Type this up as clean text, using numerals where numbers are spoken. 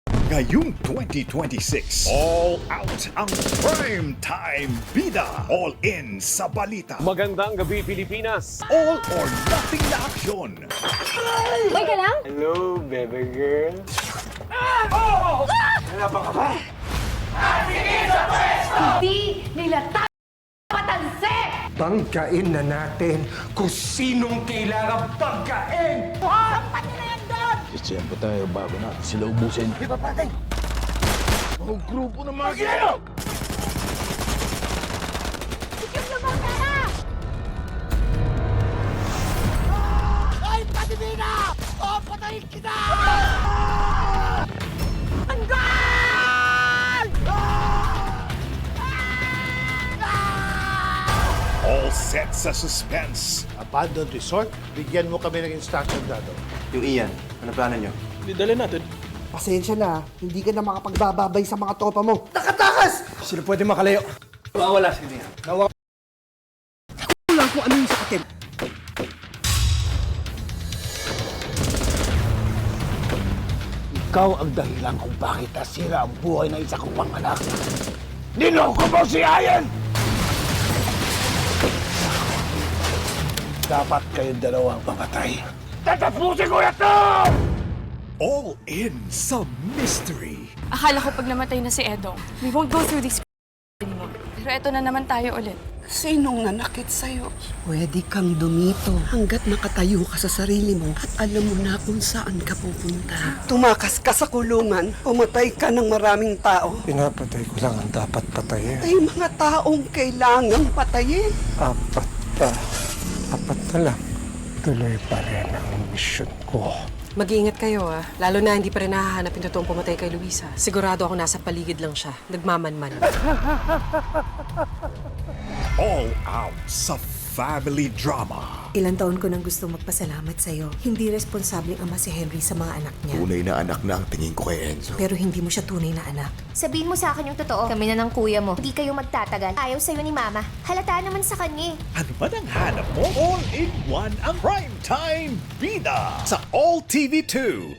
Ngayong 2026, all out ang prime time bida. All in sa balita. Magandang gabi, Pilipinas! All or nothing na aksyon. Uy ka lang? Hello, baby girl. Hindi nila patanse! Banggain na natin kung sinong kailangan banggain! Sampan nila yan doon! Siyempre tayo bago na sila ubusin. Di ba, pare? Ang grupo ng mga gino! Sikip naman pera! Ay, patimina! O, patayin kita! All set sa suspense. Abandoned resort, bigyan mo kami ng instruction dado. Yung Ian, ano plano nyo? Didali natin. Pasensya na, hindi ka na makapagbababay sa mga tropa mo. Nakatakas! Sino pwede makalayo? Mawawala si Ian. Wala kung ano yung sa atin. Ikaw ang dahilan kung bakit nasira ang buhay ng isa kong panganak. Niloko mo si Ayan! Dapat kayong dalawang pamatay. Tatapusin ko ito! All in sa mystery. Akala ko pag namatay na si Edong, we won't go through this anymore. Pero eto na naman tayo ulit. Sinong nanakit sa'yo? Pwede kang dumito hanggat nakatayo ka sa sarili mo at alam mo na kung saan ka pupunta. Tumakas ka sa kulungan, pumatay ka ng maraming tao. Pinapatay ko lang ang dapat patayin. Ay mga taong kailangang patayin. Apat na lang. Tuloy pa rin ang misyon ko. Mag-iingat kayo lalo na hindi pa rin nahahanap yung totoong pumatay kay Luisa. Sigurado ako nasa paligid lang siya, nagmamanman. All out sa family drama. Ilang taon ko nang gusto magpasalamat sa'yo. Hindi responsableng ama si Henry sa mga anak niya. Tunay na anak na ang tingin ko kay Enzo. Pero hindi mo siya tunay na anak. Sabihin mo sa akin yung totoo. Kami na ng kuya mo. Hindi kayo magtatagal. Ayaw sa'yo ni Mama. Halata naman sa kanya Ano ba nang hanap mo? All in one ang prime time bida sa All TV 2.